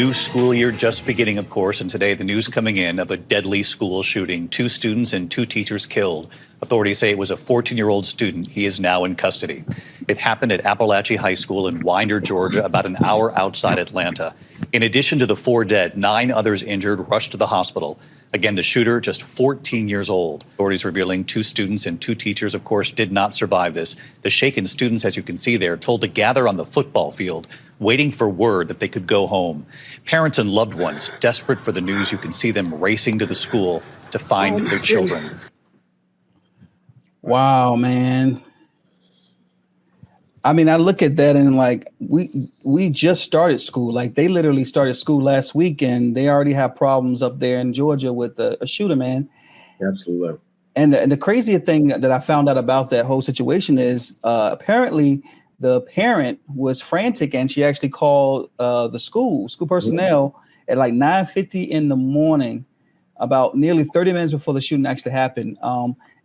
New school year just beginning, of course, and today the news coming in of a deadly school shooting. 2 students and 2 teachers killed. Authorities say it was a 14-year-old student. He is now in custody. It happened at Appalachia High School in Winder, Georgia, about an hour outside Atlanta. In addition to the 4 dead, 9 others injured rushed to the hospital. Again, the shooter, just 14 years old. Authorities revealing 2 students and 2 teachers, of course, did not survive this. The shaken students, as you can see there, told to gather on the football field, waiting for word that they could go home. Parents and loved ones, desperate for the news, you can see them racing to the school to find their children. Wow, man. I mean, I look at that and like we just started school. Like they literally started school last week and they already have problems up there in Georgia with a shooter, man. Absolutely. And the craziest thing that I found out about that whole situation is apparently the parent was frantic and she actually called the school personnel at like 9:50 in the morning, about nearly 30 minutes before the shooting actually happened.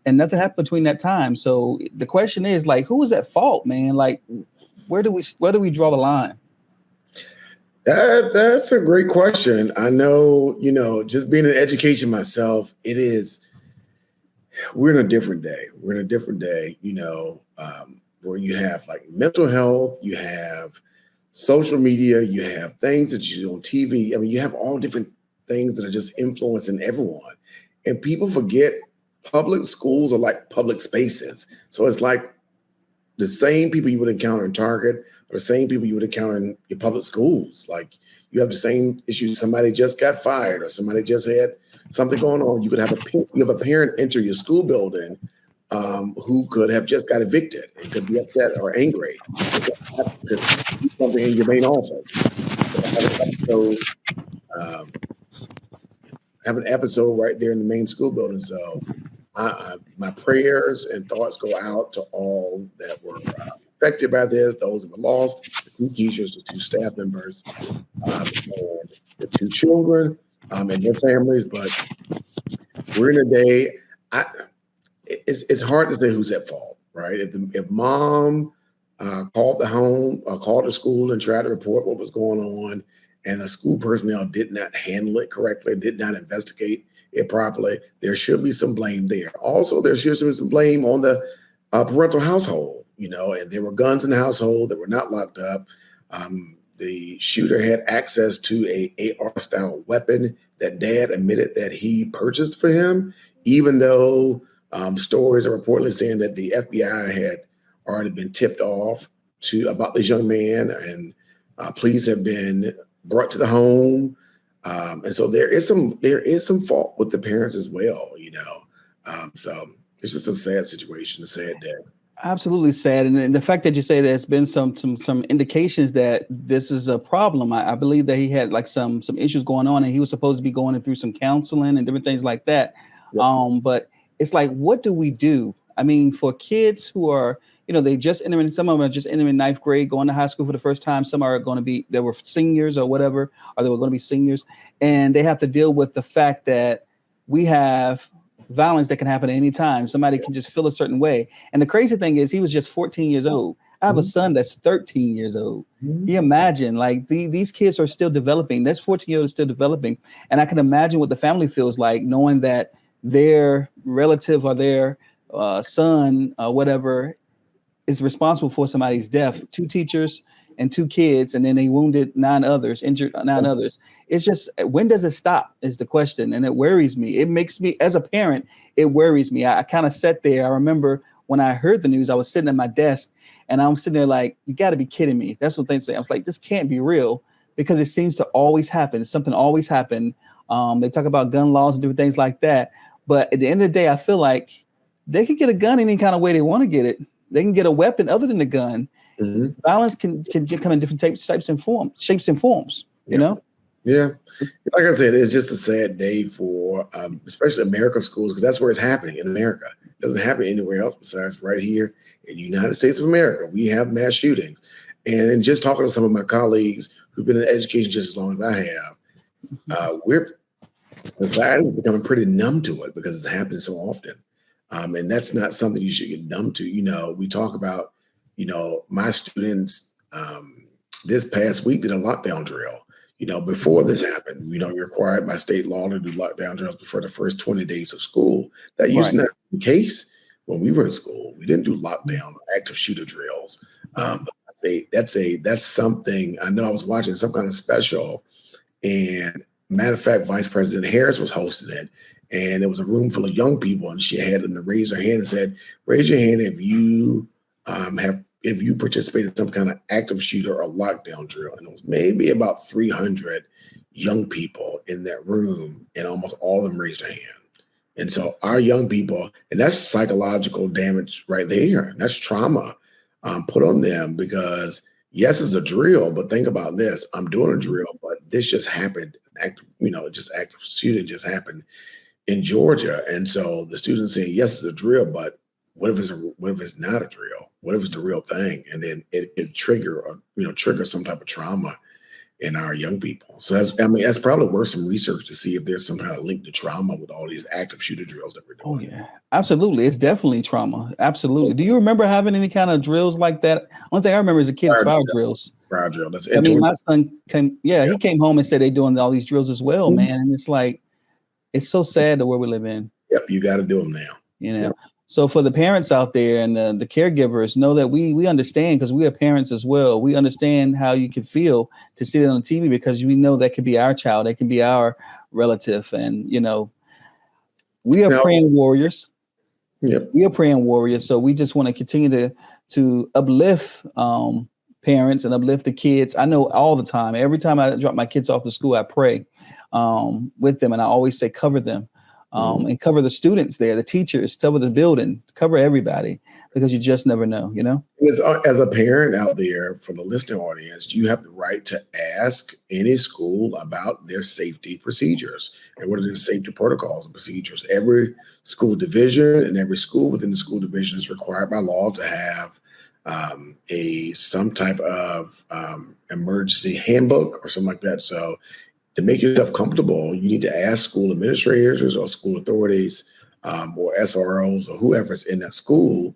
And nothing happened between that time. So the question is, like, who was at fault, man? Like, where do we draw the line? That's a great question. I know, just being in education myself, we're in a different day. We're in a different day, where you have like mental health, you have social media, you have things that you do on TV. I mean, you have all different things that are just influencing everyone. And people forget public schools are like public spaces. So it's like the same people you would encounter in Target are the same people you would encounter in your public schools. Like you have the same issues. Somebody just got fired or somebody just had something going on. You could have a parent enter your school building who could have just got evicted and could be upset or angry because something in your main office. So have an episode right there in the main school building. So my prayers and thoughts go out to all that were affected by this, those that were lost, the 2 teachers, the 2 staff members, and the 2 children and their families. But we're in a day, it's hard to say who's at fault, right? If mom called the school and tried to report what was going on, and the school personnel did not handle it correctly, did not investigate it properly, there should be some blame there. Also, there should be some blame on the parental household, and there were guns in the household that were not locked up. The shooter had access to a AR-style weapon that dad admitted that he purchased for him, even though stories are reportedly saying that the FBI had already been tipped off about this young man, and police have been brought to the home. And so there is some fault with the parents as well, so it's just a sad situation, a sad day. Absolutely sad. And the fact that you say there's been some indications that this is a problem. I believe that he had like some issues going on and he was supposed to be going through some counseling and different things like that. Yep. But it's like, what do we do? I mean, for kids who are, they just entering, some of them are just entering 9th grade, going to high school for the first time. Some are going to be, they were seniors or whatever, or they were going to be seniors. And they have to deal with the fact that we have violence that can happen at any time. Somebody can just feel a certain way. And the crazy thing is he was just 14 years old. I have a son that's 13 years old. You imagine, like these kids are still developing. This 14-year-old is still developing. And I can imagine what the family feels like knowing that their relative or their son or whatever is responsible for somebody's death. 2 teachers and 2 kids, and then they wounded 9 others, injured 9 others. It's just, when does it stop is the question. And it worries me. It makes me, as a parent, it worries me. I kind of sat there. I remember when I heard the news, I was sitting at my desk and I'm sitting there like, you got to be kidding me. That's what they say. I was like, this can't be real, because it seems to always happen. Something always happen. They talk about gun laws and different things like that. But at the end of the day, I feel like they can get a gun any kind of way they want to get it. They can get a weapon other than the gun. Mm-hmm. Violence can come in different shapes and forms, Yeah. Like I said, it's just a sad day for especially American schools, because that's where it's happening in America. It doesn't happen anywhere else besides right here in the United States of America. We have mass shootings. And in just talking to some of my colleagues who've been in education just as long as I have, society is becoming pretty numb to it because it's happening so often. And that's not something you should get numb to. We talk about, my students this past week did a lockdown drill. Before this happened, you're required by state law to do lockdown drills before the first 20 days of school. That used to not be the case when we were in school. We didn't do lockdown active shooter drills. But that's something. I know I was watching some kind of special, and matter of fact, Vice President Harris was hosting it, and it was a room full of young people, and she had them to raise their hand and said, "Raise your hand if you if you participate in some kind of active shooter or lockdown drill." And it was maybe about 300 young people in that room, and almost all of them raised their hand. And so our young people, and that's psychological damage right there. And that's trauma put on them because yes, it's a drill, but think about this. I'm doing a drill, but this just happened. Active shooting just happened in Georgia. And so the students saying, yes, it's a drill, but what if it's not a drill? What if it's the real thing? And then it trigger some type of trauma in our young people. So that's probably worth some research to see if there's some kind of link to trauma with all these active shooter drills that we're doing. Oh yeah, absolutely. It's definitely trauma. Absolutely. Do you remember having any kind of drills like that? One thing I remember as a kid is fire drills. Fire drill. That's I mean, my son he came home and said they're doing all these drills as well, man. And it's like, it's so sad the world we live in. Yep, you got to do them now. Yep. So for the parents out there and the caregivers, know that we understand, because we are parents as well. We understand how you can feel to see it on TV, because we know that could be our child, that can be our relative, and we are praying warriors. Yep. We are praying warriors. So we just want to continue to uplift parents and uplift the kids. I know all the time, every time I drop my kids off to school, I pray with them, and I always say cover them. And cover the students there, the teachers, cover the building, cover everybody, because you just never know, As a parent out there, for the listening audience, you have the right to ask any school about their safety procedures and what are their safety protocols and procedures. Every school division and every school within the school division is required by law to have some type of emergency handbook or something like that. So to make yourself comfortable, you need to ask school administrators or school authorities or SROs or whoever's in that school,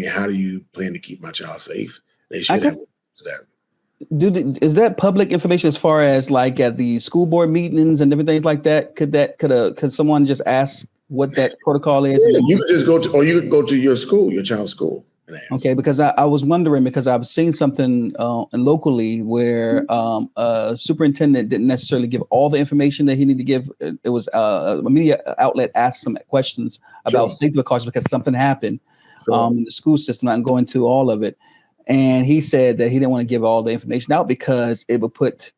how do you plan to keep my child safe? They should have that. Is that public information as far as like at the school board meetings and different things like that? Could someone just ask what that protocol is? Yeah, you could just go to your school, your child's school. Okay, because I was wondering, because I've seen something locally where a superintendent didn't necessarily give all the information that he needed to give. It was a media outlet asked some questions about safety precautions because something happened in the school system. I can go into all of it. And he said that he didn't want to give all the information out because it would put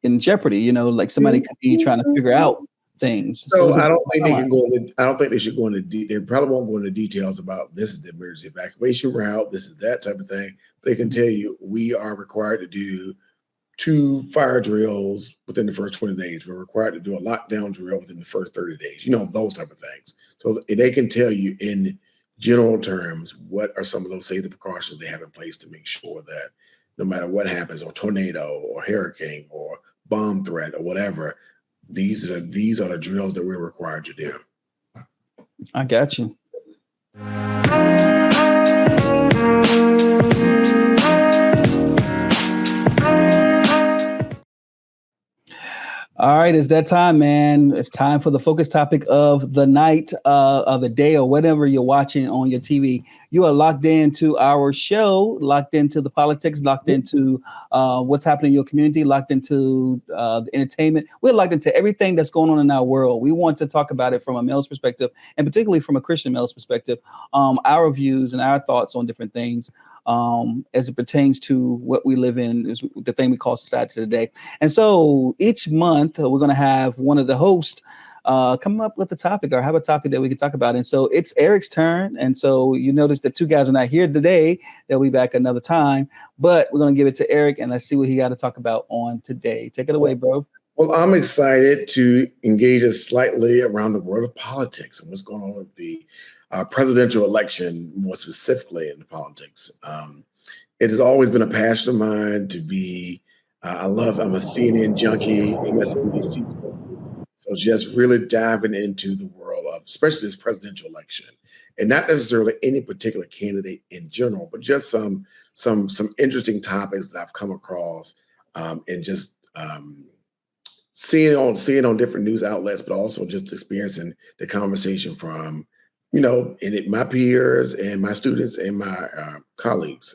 in jeopardy, like somebody could be trying to figure out things. So I don't think they can go into. I don't think they should go into. They probably won't go into details about this is the emergency evacuation route. This is that type of thing. But they can tell you we are required to do 2 fire drills within the first 20 days. We're required to do a lockdown drill within the first 30 days. Those type of things. So they can tell you in general terms what are some of those safety precautions they have in place to make sure that no matter what happens, or tornado, or hurricane, or bomb threat, or whatever. These are the drills that we're required to do. I got you. All right, it's that time, man. It's time for the focus topic of the night, of the day, or whatever you're watching on your TV. You are locked into our show, locked into the politics, locked into what's happening in your community, locked into the entertainment. We're locked into everything that's going on in our world. We want to talk about it from a male's perspective, and particularly from a Christian male's perspective, our views and our thoughts on different things as it pertains to what we live in, is the thing we call society today. And so each month we're going to have one of the hosts come up with a topic or have a topic that we can talk about. And so it's Eric's turn. And so you notice the 2 guys are not here today. They'll be back another time, but we're going to give it to Eric and let's see what he got to talk about on today. Take it away, bro. Well, I'm excited to engage us slightly around the world of politics and what's going on with the presidential election, more specifically in the politics. It has always been a passion of mine to be, I'm a CNN junkie, MSNBC. So just really diving into the world of, especially this presidential election, and not necessarily any particular candidate in general, but just some interesting topics that I've come across, and just seeing on different news outlets, but also just experiencing the conversation from, my peers and my students and my colleagues.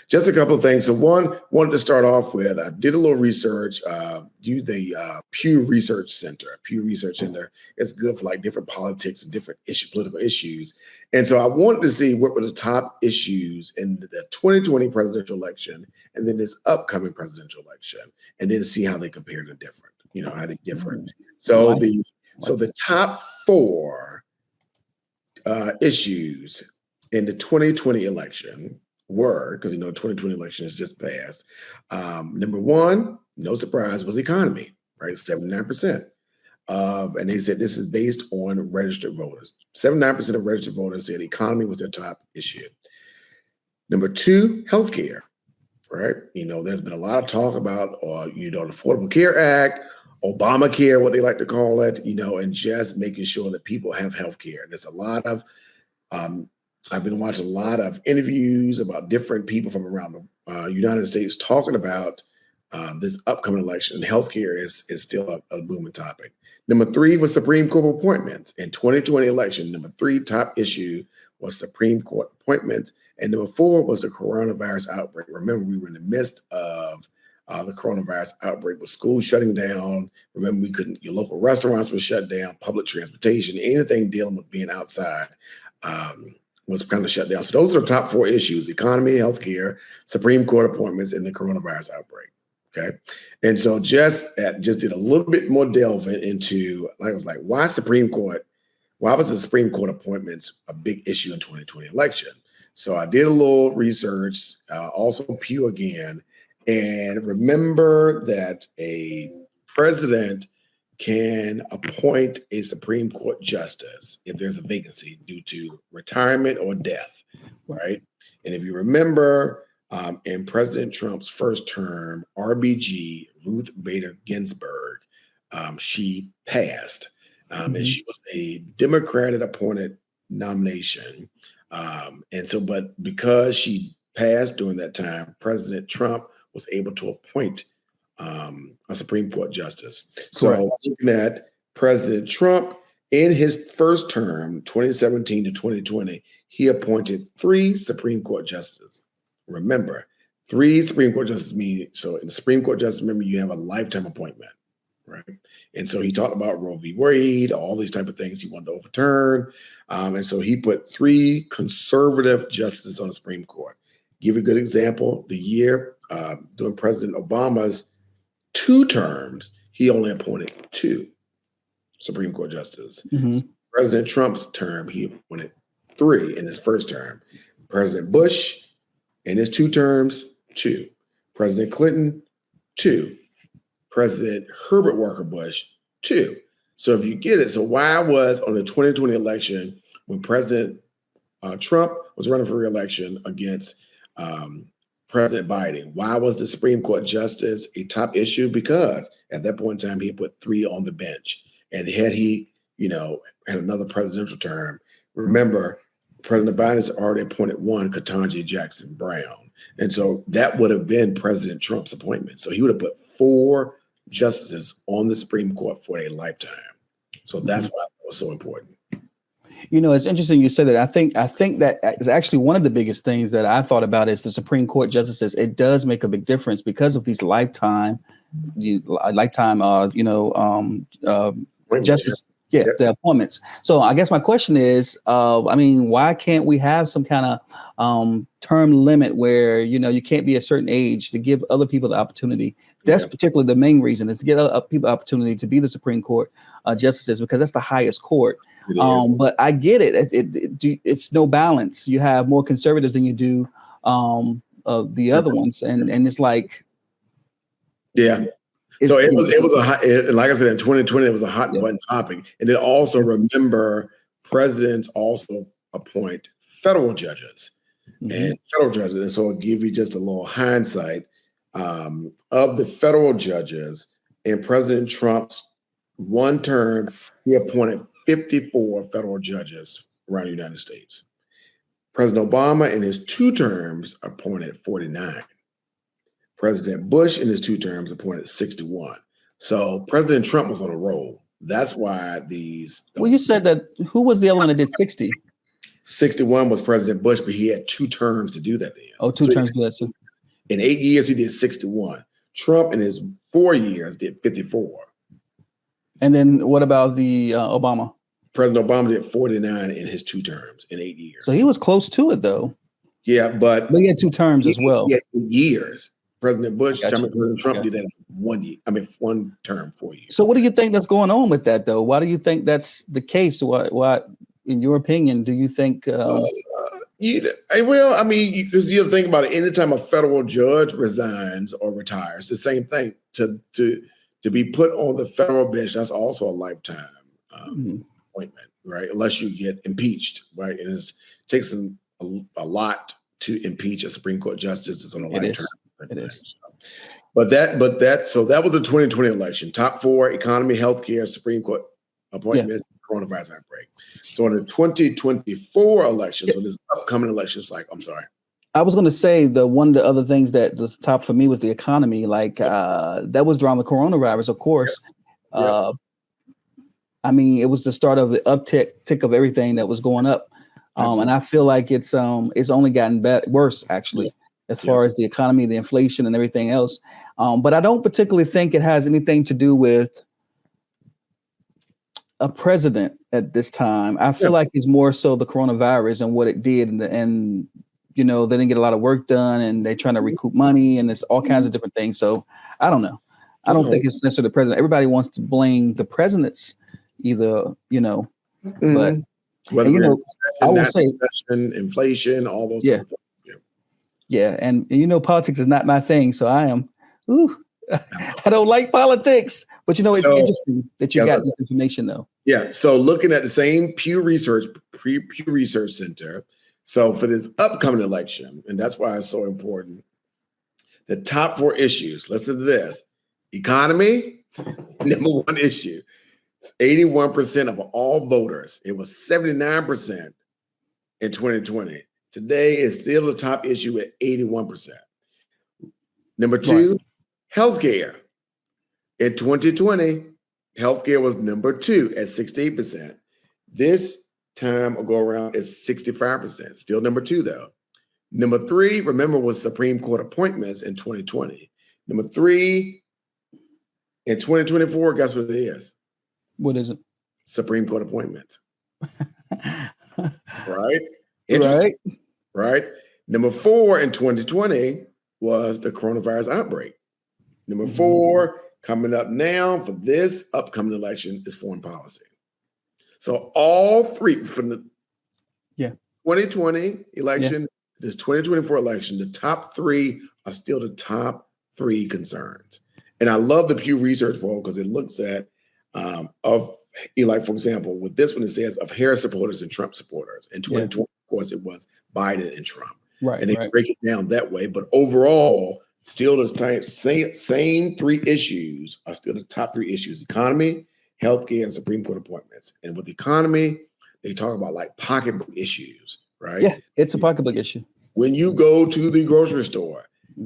Just a couple of things. So one, wanted to start off with, I did a little research, the Pew Research Center. Pew Research Center is good for like different politics and different political issues. And so I wanted to see what were the top issues in the 2020 presidential election and then this upcoming presidential election, and then see how they compared and different, how they different. So the top four issues in the 2020 election were, because 2020 election has just passed. Number one, no surprise, was economy, right? 79%. And they said this is based on registered voters. 79% of registered voters said economy was their top issue. Number two, healthcare, right? There's been a lot of talk about, the Affordable Care Act, Obamacare, what they like to call it, and just making sure that people have health care. There's a lot of, I've been watching a lot of interviews about different people from around the United States talking about this upcoming election. And healthcare is still a booming topic. Number three was Supreme Court appointments. In 2020 election, number three top issue was Supreme Court appointments. And number four was the coronavirus outbreak. Remember, we were in the midst of the coronavirus outbreak with schools shutting down. Remember, your local restaurants were shut down, public transportation, anything dealing with being outside was kind of shut down. So those are the top four issues: economy, healthcare, Supreme Court appointments, and the coronavirus outbreak. Okay. And so just did a little bit more delving into, I was like, why was the Supreme Court appointments a big issue in 2020 election? So I did a little research, also Pew again. And remember that a president can appoint a Supreme Court justice if there's a vacancy due to retirement or death, right? And if you remember, in President Trump's first term, RBG, Ruth Bader Ginsburg, she passed, and she was a Democratic appointed nomination. But because she passed during that time, President Trump was able to appoint a Supreme Court justice. So looking at President Trump in his first term, 2017 to 2020, he appointed 3 Supreme Court justices. Remember, 3 Supreme Court justices mean, so in the Supreme Court justice, remember, you have a lifetime appointment, right? And so he talked about Roe v. Wade, all these type of things he wanted to overturn. And so he put 3 conservative justices on the Supreme Court. Give you a good example, the year during President Obama's 2 terms, he only appointed 2 Supreme Court justices. President Trump's term, he appointed 3 in his first term. President Bush, in his 2 terms, 2. President Clinton, 2. President Herbert Walker Bush, 2. So if you get it, so why was on the 2020 election, when President Trump was running for re-election against President Biden, why was the Supreme Court justice a top issue? Because at that point in time, he put 3 on the bench. And had he, had another presidential term, remember, President Biden has already appointed 1, Ketanji Jackson Brown. And so that would have been President Trump's appointment. So he would have put 4 justices on the Supreme Court for a lifetime. So that's why it was so important. It's interesting you say that. I think that is actually one of the biggest things that I thought about is the Supreme Court justices. It does make a big difference because of these lifetime justice. The appointments. So I guess my question is, why can't we have some kind of term limit where, you can't be a certain age to give other people the opportunity? That's particularly the main reason, is to give other people the opportunity to be the Supreme Court justices, because that's the highest court. But I get it. It's no balance. You have more conservatives than you do the other ones. And it's like. Yeah. So it was like I said, in 2020, it was a hot button topic. And then also remember, presidents also appoint federal judges and federal judges. And so I'll give you just a little hindsight of the federal judges in President Trump's 1 term. He appointed 54 federal judges around the United States. President Obama in his 2 terms appointed 49. President Bush in his 2 terms appointed 61. So President Trump was on a roll. That's why Well, you said that who was the other one that did 60? 61 was President Bush, but he had 2 terms to do that in. Oh, two terms. So In 8 years, he did 61. Trump in his 4 years did 54. and then what about the Obama? President Obama did 49 in his 2 terms in 8 years. So he was close to it though. Yeah, but But he had 2 terms as well. He had 8 years. President Bush, Gotcha. President Trump Okay. did that in 1 year. 1 term, 4 years. So what do you think that's going on with that though? Why do you think that's the case? What in your opinion, do you think? Well, I mean, because you have to think about it. Anytime a federal judge resigns or retires, the same thing. To be put on the federal bench, that's also a lifetime appointment, right? Unless you get impeached, right? And it takes a lot to impeach a Supreme Court justice. It's on a lifetime. It is. So that was the 2020 election. Top 4: economy, healthcare, Supreme Court appointments, coronavirus outbreak. So in the 2024 election, so this upcoming election is like, I'm sorry. I was going to say one of the other things that was top for me was the economy. Like that was around the coronavirus, of course. Yep. I mean, it was the start of the uptick of everything that was going up, and I feel like it's only gotten worse actually, as far as the economy, the inflation, and everything else. But I don't particularly think it has anything to do with a president at this time. I feel like it's more so the coronavirus and what it did, and you know, they didn't get a lot of work done, and they're trying to recoup money, and it's all kinds of different things. So I don't know. I don't think it's necessarily the president. Everybody wants to blame the presidents, either, you know, but whether you know, I will say inflation, all those. Yeah. Yeah, and you know, politics is not my thing, so I am. I don't like politics, but you know, it's interesting that you got this information, though. Yeah. So looking at the same Pew Research Center. So for this upcoming election, and that's why it's so important, the top 4 issues. Listen to this: economy, number 1 issue. 81% of all voters. It was 79% in 2020. Today is still the top issue at 81%. Number 2, healthcare. In 2020, healthcare was number 2 at 68%. This time go around is 65%. Still number 2 though. Number 3, remember, was Supreme Court appointments in 2020. Number 3 in 2024, guess what it is? What is it? Supreme Court appointments. Right? Right. Number 4 in 2020 was the coronavirus outbreak. Number 4 coming up now for this upcoming election is foreign policy. So all 3 from the 2020 election, this 2024 election, the top 3 are still the top 3 concerns. And I love the Pew Research poll because it looks at like, for example, with this one, it says of Harris supporters and Trump supporters. In 2020, of course, it was Biden and Trump. Right. And they break it down that way. But overall, still the same 3 issues are still the top 3 issues: economy, healthcare, and Supreme Court appointments. And with the economy, they talk about like pocketbook issues, right? Yeah, it's a pocketbook issue. When you go to the grocery store,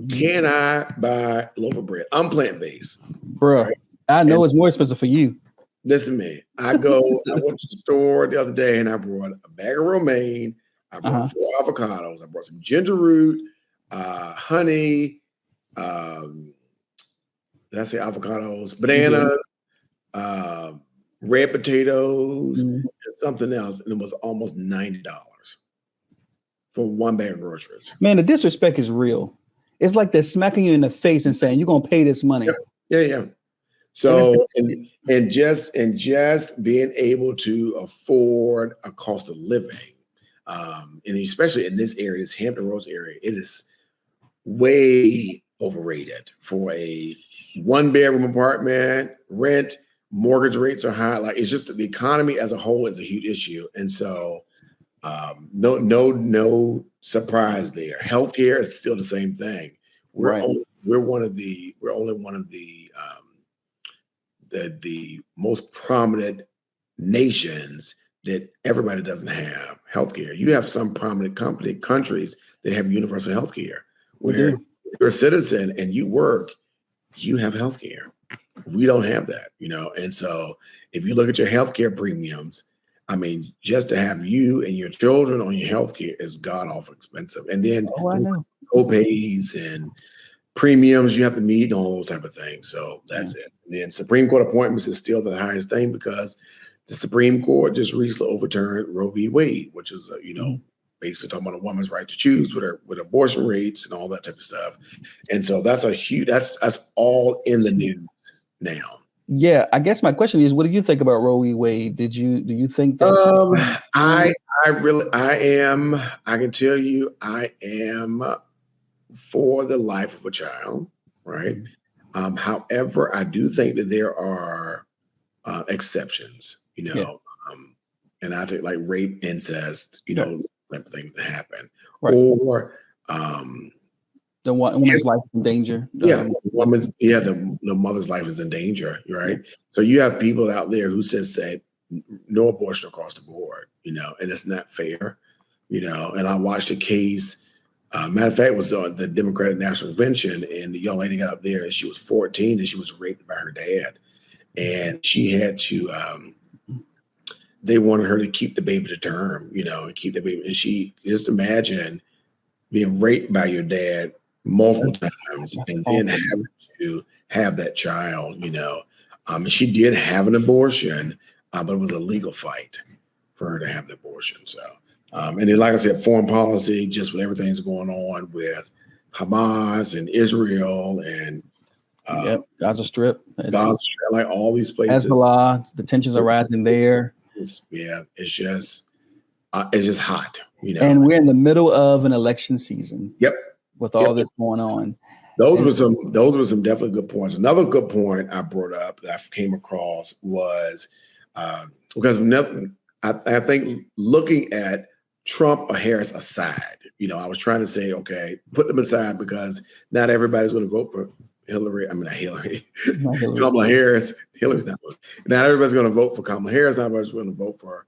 can I buy a loaf of bread? I'm plant-based. Bro, right? I know it's more expensive for you. Listen to me. I went to the store the other day and I brought a bag of romaine. I brought 4 avocados. I brought some ginger root, honey. Did I say avocados? Bananas, red potatoes, and something else. And it was almost $90 for 1 bag of groceries. Man, the disrespect is real. It's like they're smacking you in the face and saying, you're going to pay this money. Yeah. So, and just being able to afford a cost of living, and especially in this area, this Hampton Roads area, it is way overrated for a 1-bedroom apartment. Rent, mortgage rates are high. Like, it's just the economy as a whole is a huge issue. And so, no surprise there. Healthcare is still the same thing. We're only one of the most prominent nations that everybody doesn't have healthcare. You have some prominent countries that have universal healthcare, where you're a citizen and you work, you have health care. We don't have that, and so if you look at your healthcare premiums, I mean, just to have you and your children on your healthcare is god awful expensive. And then Oh, I know. co-pays and premiums you have to meet and all those type of things. So that's it. And then Supreme Court appointments is still the highest thing because the Supreme Court just recently overturned Roe v. Wade, which is basically talking about a woman's right to choose with abortion rates and all that type of stuff. And so that's a huge that's all in the news now. Yeah, I guess my question is, what do you think about Roe v. Wade? Do you think that? I can tell you, I am for the life of a child, right? However, I do think that there are exceptions, and I take like rape, incest, type of things that happen, Right. or The woman's life in danger. the mother's life is in danger, right? So you have people out there who say no abortion across the board, and it's not fair, And I watched a case. Matter of fact, it was on the Democratic National Convention, and the young lady got up there, and she was 14, and she was raped by her dad, and she had to. They wanted her to keep the baby to term, and keep the baby. And she just imagine being raped by your dad multiple times, and then having to have that child, And she did have an abortion, but it was a legal fight for her to have the abortion. So. And then, like I said, foreign policy, just with everything's going on with Hamas and Israel and Gaza Strip, like all these places. Hezbollah, the tensions are rising there. It's just hot, And we're in the middle of an election season. Yep. With all this going on. Those were some definitely good points. Another good point I brought up that I came across was because I think looking at Trump or Harris aside, I was trying to say, okay, put them aside because not everybody's going to vote for Kamala Harris. Hillary's not. Not everybody's going to vote for Kamala Harris. Not everybody's going to vote for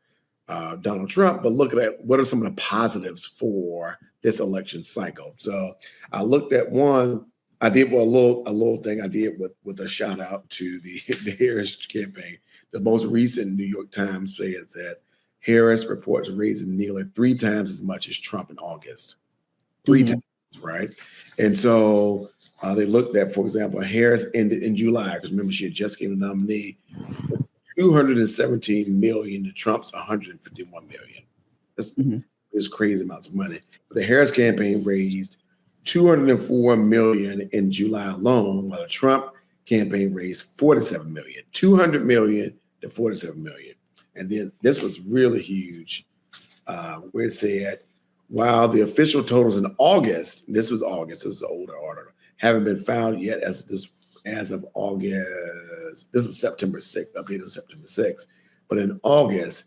Donald Trump. But look at what are some of the positives for this election cycle. So I looked at one. I did a little thing I did with a shout out to the Harris campaign. The most recent New York Times said that Harris reports raising nearly 3 times as much as Trump in August. 3 times, right? And so they looked at, for example, Harris ended in July, because remember, she had just become a nominee, with $217 million to Trump's $151 million. That's crazy amounts of money. But the Harris campaign raised $204 million in July alone, while the Trump campaign raised $47 million. $200 million to $47 million. And then this was really huge, where it said, while the official totals in August, this was August, this is an older article, haven't been found yet as of August, this was September 6th, updated on September 6th. But in August,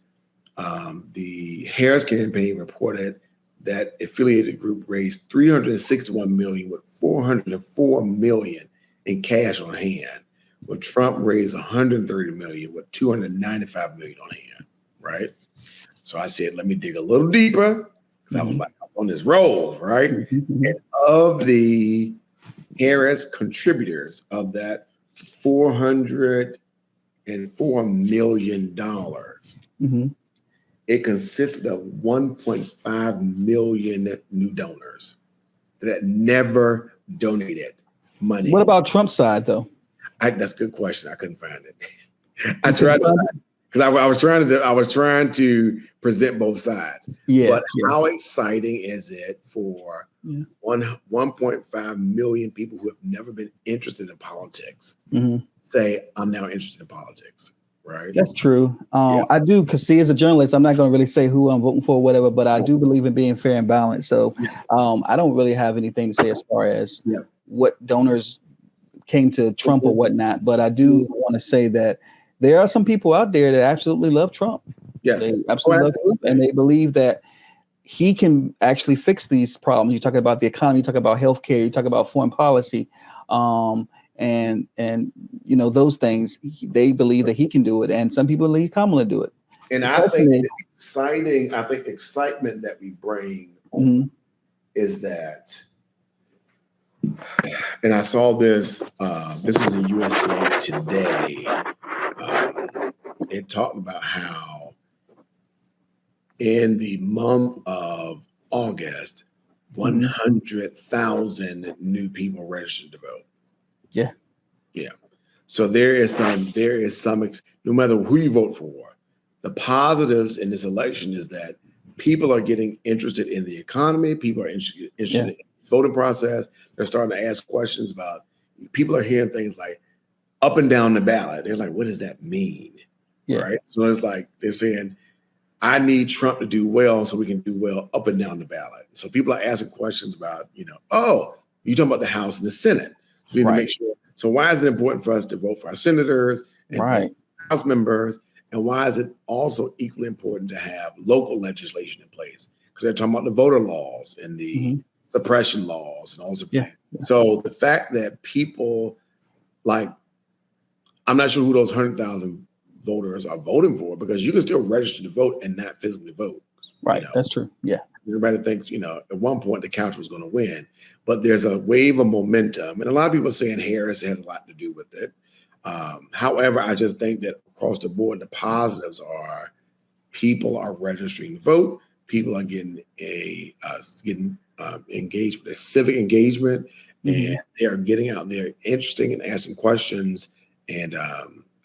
the Harris campaign reported that affiliated group raised $361 million with $404 million in cash on hand. Well, Trump raised $130 million with $295 million on hand, right? So I said, let me dig a little deeper, because I was on this roll, right? And of the Harris contributors of that $404 million, it consisted of 1.5 million new donors that never donated money. What about Trump's side, though? That's a good question. I couldn't find it. I tried to, because I was trying to present both sides. But how exciting is it for 1.5 million people who have never been interested in politics say, I'm now interested in politics, right? That's true. I do, because see, as a journalist, I'm not going to really say who I'm voting for or whatever, but I do believe in being fair and balanced. So I don't really have anything to say as far as what donors came to Trump or whatnot, but I do want to say that there are some people out there that absolutely love Trump. Yes, they absolutely love Trump, and they believe that he can actually fix these problems. You talk about the economy, you talk about healthcare, you talk about foreign policy, and those things. They believe that he can do it, and some people believe Kamala do it. And I think the excitement that we bring on is that And I saw this. This was in USA Today. It talked about how in the month of August, 100,000 new people registered to vote. Yeah. Yeah. So there is some, no matter who you vote for, the positives in this election is that people are getting interested in the economy. People are interested in the voting process. They're starting to ask questions about, people are hearing things like up and down the ballot. They're like, what does that mean? Yeah. Right. So it's like, they're saying, I need Trump to do well so we can do well up and down the ballot. So people are asking questions about, oh, you're talking about the House and the Senate. We need to make sure. So why is it important for us to vote for our senators and vote for House members? And why is it also equally important to have local legislation in place? Because they're talking about the voter laws and the suppression laws and all sorts of things. So the fact that people, like, I'm not sure who those 100,000 voters are voting for, because you can still register to vote and not physically vote. Right. That's true. Yeah. Everybody thinks, at one point the couch was going to win, but there's a wave of momentum. And a lot of people are saying Harris has a lot to do with it. However, I just think that across the board, the positives are people are registering to vote. People are getting engaged with their civic engagement, and they are getting out there interesting and asking questions. And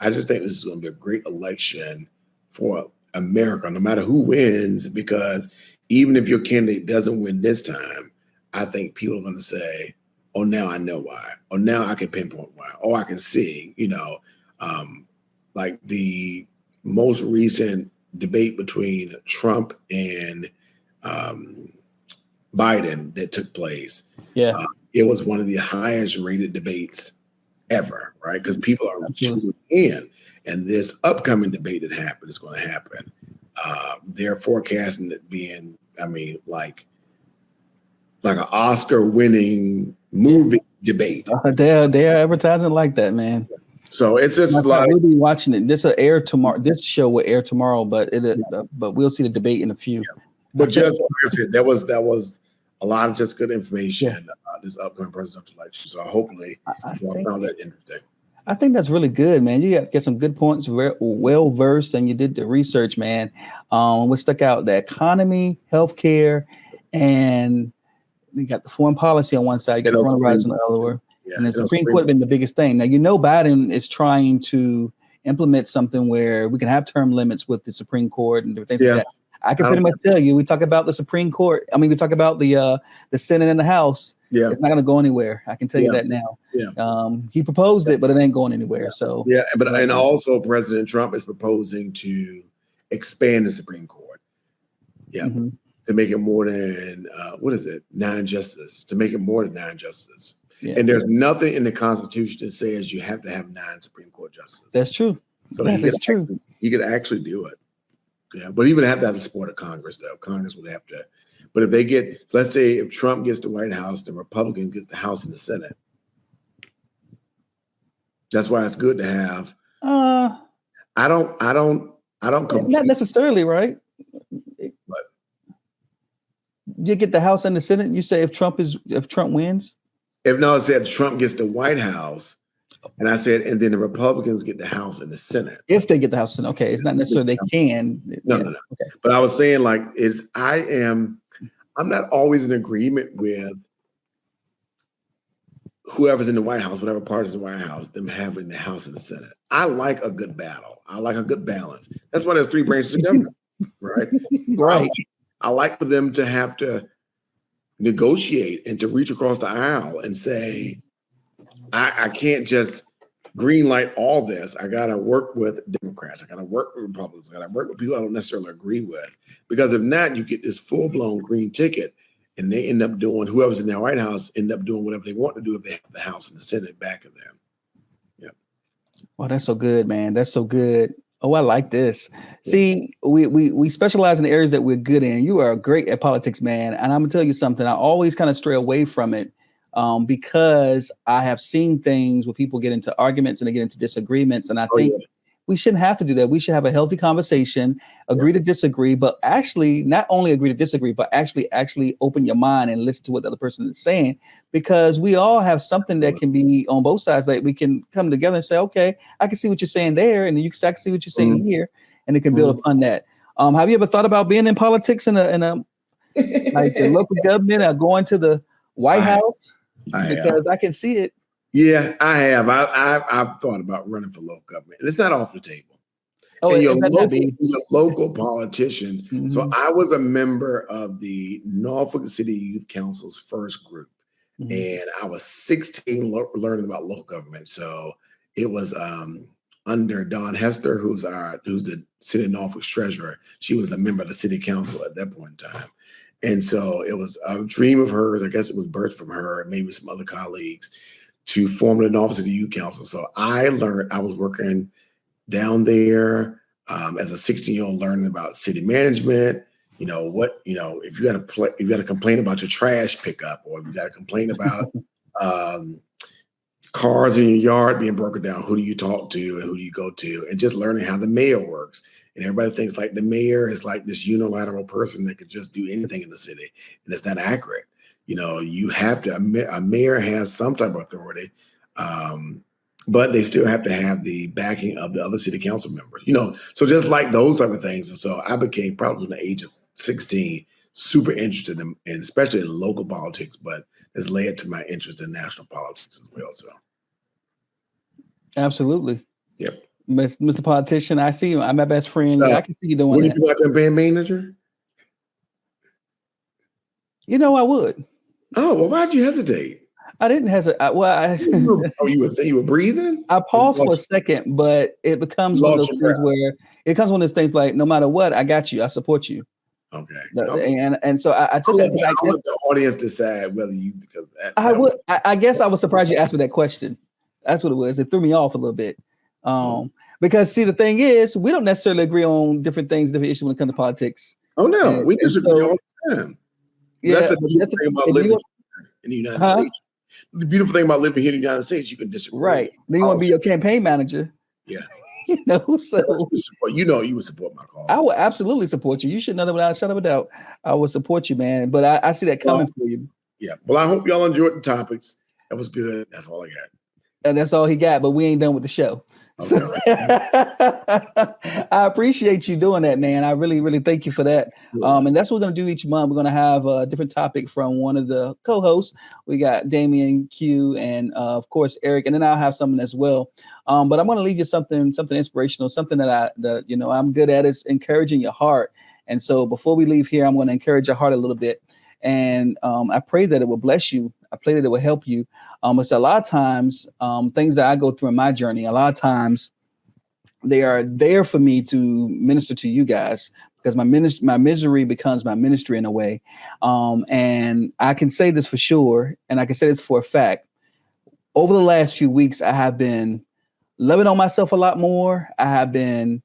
I just think this is going to be a great election for America, no matter who wins, because even if your candidate doesn't win this time, I think people are going to say, oh, now I know why. Or now I can pinpoint why. Or I can see, like the most recent debate between Trump and Biden that took place. Yeah. It was one of the highest rated debates ever, right? Because people are tuning in. And this upcoming debate that happened is going to happen. They're forecasting it being, like an Oscar-winning movie debate. They're advertising like that, man. So it's just a lot. We'll be watching it. This will air tomorrow. This show will air tomorrow, but we'll see the debate in a few. Yeah. But just like I said, that was a lot of just good information about this upcoming presidential election. So hopefully, I found that interesting. I think that's really good, man. You got to get some good points, well versed, and you did the research, man. What stuck out: the economy, healthcare, and you got the foreign policy on one side. You got the coronavirus on the other. Yeah, and the Supreme Court has been the biggest thing. Now, Biden is trying to implement something where we can have term limits with the Supreme Court and different things like that. I can pretty much tell you, we talk about the Supreme Court. We talk about the Senate and the House. Yeah, it's not going to go anywhere. I can tell you that now. Yeah. He proposed it, but it ain't going anywhere. Yeah. So and also President Trump is proposing to expand the Supreme Court. Yeah. To make it more than 9 justices. To make it more than 9 justices. Yeah. And there's nothing in the Constitution that says you have to have 9 Supreme Court justices. That's true. So that's true. He could actually do it. Yeah, but he would have to have the support of Congress, though. Congress would have to. But if they get, let's say, if Trump gets the White House, the Republican gets the House and the Senate. That's why it's good to have. I don't. Not necessarily, right? But you get the House and the Senate. You say if Trump wins. It said Trump gets the White House. And I said, and then the Republicans get the House and the Senate. If they get the House and okay, it's not necessarily they can. No. Okay. But I was saying, like, I'm not always in agreement with whoever's in the White House, whatever party's in the White House, them having the House and the Senate. I like a good battle. I like a good balance. That's why there's 3 branches of government, right? Right. I like for them to have to negotiate and to reach across the aisle and say, I can't just green light all this. I got to work with Democrats. I got to work with Republicans. I got to work with people I don't necessarily agree with. Because if not, you get this full-blown green ticket, and they end up doing, whoever's in the White House end up doing whatever they want to do if they have the House and the Senate back of them. Yeah. Well, that's so good, man. That's so good. Oh, I like this. See, we specialize in the areas that we're good in. You are great at politics, man. And I'm gonna tell you something. I always kind of stray away from it. Because I have seen things where people get into arguments and they get into disagreements. And I think We shouldn't have to do that. We should have a healthy conversation, agree to disagree, but actually not only agree to disagree, but actually open your mind and listen to what the other person is saying, because we all have something that can be on both sides. Like we can come together and say, okay, I can see what you're saying there, and I can see what you're saying here, and it can build upon that. Have you ever thought about being in politics in a like the local government or going to the White House? Because I can see it. Yeah, I have. I've thought about running for local government, and it's not off the table. Oh, and your your local politicians. Mm-hmm. So I was a member of the Norfolk City Youth Council's first group, and I was 16 learning about local government. So it was under Dawn Hester, who's the City of Norfolk's treasurer. She was a member of the city council at that point in time. And so it was a dream of hers. I guess it was birthed from her and maybe some other colleagues to form the Norfolk City Youth Council. So I was working down there as a 16-year-old learning about city management. If you got to complain about your trash pickup, or if you got to complain about cars in your yard being broken down, who do you talk to and who do you go to? And just learning how the mayor works. And everybody thinks like the mayor is like this unilateral person that could just do anything in the city. And it's not accurate. You have to, a mayor has some type of authority, but they still have to have the backing of the other city council members, so just like those type of things. And so I became probably from the age of 16, super interested in especially in local politics, but it's led to my interest in national politics as well. So. Absolutely. Yep. Mr. Politician, I see you. I'm my best friend. I can see you doing would that. Would you be my campaign manager? I would. Oh, well, why'd you hesitate? I didn't hesitate. You were breathing? I paused for a second, but it becomes one of those things where it comes one of those things like, no matter what, I got you. I support you. Okay. And so I took that. I let the audience decide whether you. Because I guess I was surprised you asked me that question. That's what it was. It threw me off a little bit. Because see, the thing is, we don't necessarily agree on different things, different issues when it comes to politics. Oh no, we disagree all the time. Yeah, that's the beautiful thing about living in the United States. The beautiful thing about living here in the United States, you can disagree. Right. Then you want to be your campaign manager. Yeah. So you would support my cause. I would absolutely support you. You should know that without a shadow of a doubt. I would support you, man. But I see that coming for you. Yeah. Well, I hope y'all enjoyed the topics. That was good. That's all I got. And that's all he got, but we ain't done with the show. Okay. So I appreciate you doing that, man. I really, really thank you for that. And that's what we're going to do each month. We're going to have a different topic from one of the co-hosts. We got Damian, Q, and of course, Eric, and then I'll have something as well. But I'm going to leave you something inspirational, something that I'm good at is encouraging your heart. And so before we leave here, I'm going to encourage your heart a little bit. And I pray that it will bless you. I pray that it will help you. It's a lot of times things that I go through in my journey, a lot of times they are there for me to minister to you guys, because my misery becomes my ministry in a way. And I can say this for sure, and I can say this for a fact. Over the last few weeks, I have been loving on myself a lot more. I have been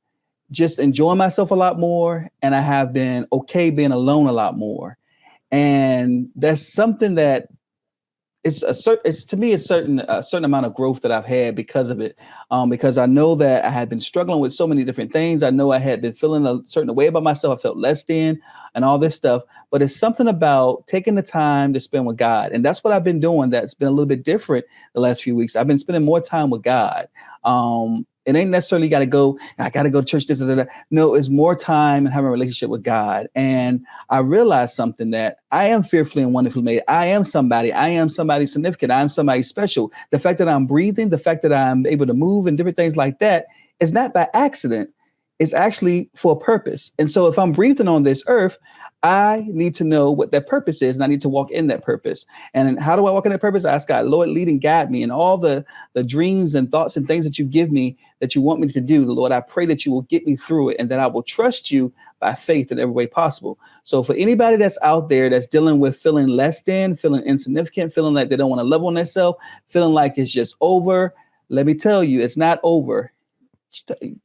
just enjoying myself a lot more. And I have been okay being alone a lot more. And that's something that it's a certain amount of growth that I've had because of it. Because I know that I had been struggling with so many different things. I know I had been feeling a certain way about myself. I felt less than and all this stuff. But it's something about taking the time to spend with God. And that's what I've been doing. That's been a little bit different the last few weeks. I've been spending more time with God. It ain't necessarily I got to go to church. No, it's more time and having a relationship with God. And I realized something, that I am fearfully and wonderfully made. I am somebody significant. I am somebody special. The fact that I'm breathing, the fact that I'm able to move and different things like that is not by accident. It's actually for a purpose. And so if I'm breathing on this earth, I need to know what that purpose is, and I need to walk in that purpose. And how do I walk in that purpose? I ask God, Lord, lead and guide me in all the dreams and thoughts and things that you give me that you want me to do. Lord, I pray that you will get me through it and that I will trust you by faith in every way possible. So for anybody that's out there that's dealing with feeling less than, feeling insignificant, feeling like they don't want to love on themselves, feeling like it's just over, let me tell you, it's not over.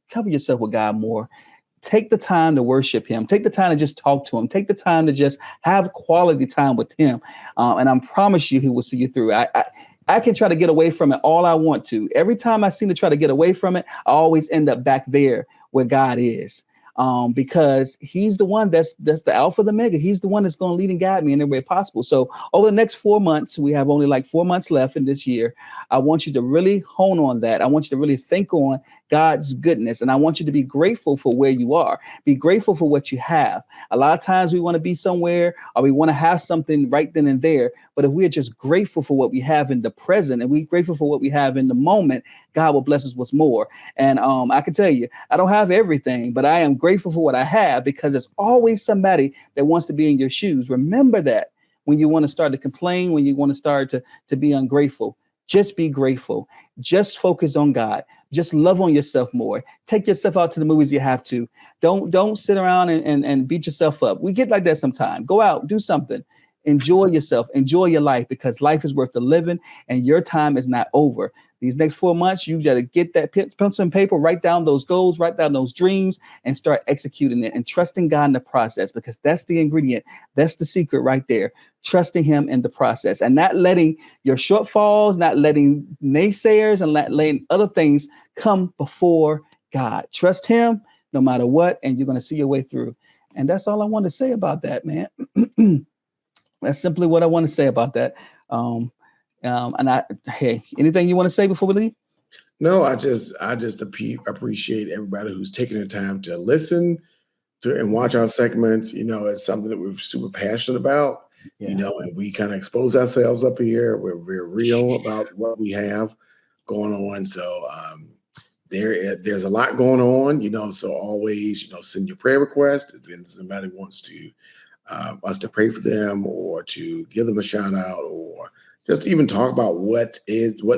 Cover yourself with God more. Take the time to worship him. Take the time to just talk to him. Take the time to just have quality time with him. And I promise you, he will see you through. I can try to get away from it all I want to. Every time I seem to try to get away from it, I always end up back there where God is. Because he's the one that's the alpha, the mega. He's the one that's going to lead and guide me in every way possible. So over the next 4 months, we have only like 4 months left in this year. I want you to really hone on that. I want you to really think on God's goodness. And I want you to be grateful for where you are. Be grateful for what you have. A lot of times we want to be somewhere or we want to have something right then and there. But if we are just grateful for what we have in the present and we're grateful for what we have in the moment, God will bless us with more. And I can tell you, I don't have everything, but I am grateful for what I have because there's always somebody that wants to be in your shoes. Remember that when you want to start to complain, when you want to start to be ungrateful, just be grateful. Just focus on God. Just love on yourself more. Take yourself out to the movies you have to. Don't sit around and beat yourself up. We get like that sometimes. Go out, do something. Enjoy yourself, enjoy your life because life is worth the living and your time is not over. These next 4 months, you got to get that pencil and paper, write down those goals, write down those dreams and start executing it and trusting God in the process because that's the ingredient. That's the secret right there. Trusting him in the process and not letting your shortfalls, not letting naysayers and letting other things come before God. Trust him no matter what, and you're going to see your way through. And that's all I want to say about that, man. That's simply what I want to say about that. Hey, anything you want to say before we leave? No, I just appreciate everybody who's taking the time to listen to and watch our segments. You know, it's something that we're super passionate about. Yeah. You know, and we kind of expose ourselves up here. We're real about what we have going on. So there's a lot going on. You know, so always send your prayer request if somebody wants to. Us to pray for them or to give them a shout out or just even talk about what's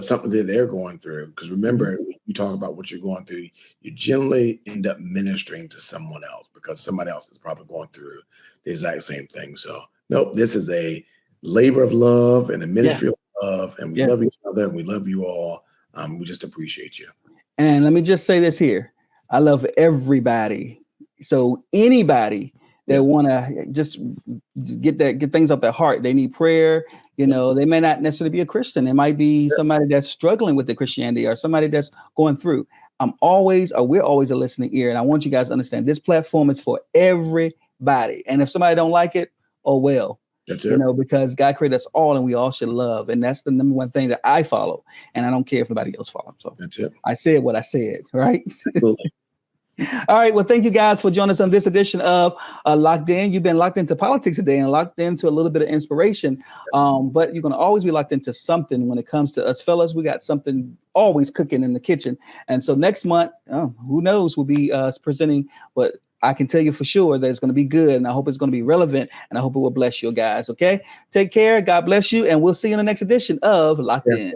something that they're going through. Because remember, when you talk about what you're going through, you generally end up ministering to someone else because somebody else is probably going through the exact same thing. So, nope, this is a labor of love and a ministry of love, and we love each other and we love you all. We just appreciate you. And let me just say this here. I love everybody. So anybody that want to just get things off their heart. They need prayer. You know, they may not necessarily be a Christian. It might be somebody that's struggling with the Christianity or somebody that's going through. We're always a listening ear. And I want you guys to understand this platform is for everybody. And if somebody don't like it, oh, well, that's it. Because God created us all and we all should love. And that's the number one thing that I follow. And I don't care if nobody else follows. So that's it. I said what I said, right? All right. Well, thank you guys for joining us on this edition of Locked In. You've been locked into politics today and locked into a little bit of inspiration. But you're going to always be locked into something when it comes to us fellas. We got something always cooking in the kitchen. And so next month, who knows, we'll be presenting, but I can tell you for sure that it's going to be good. And I hope it's going to be relevant. And I hope it will bless you guys. OK, take care. God bless you. And we'll see you in the next edition of Locked In.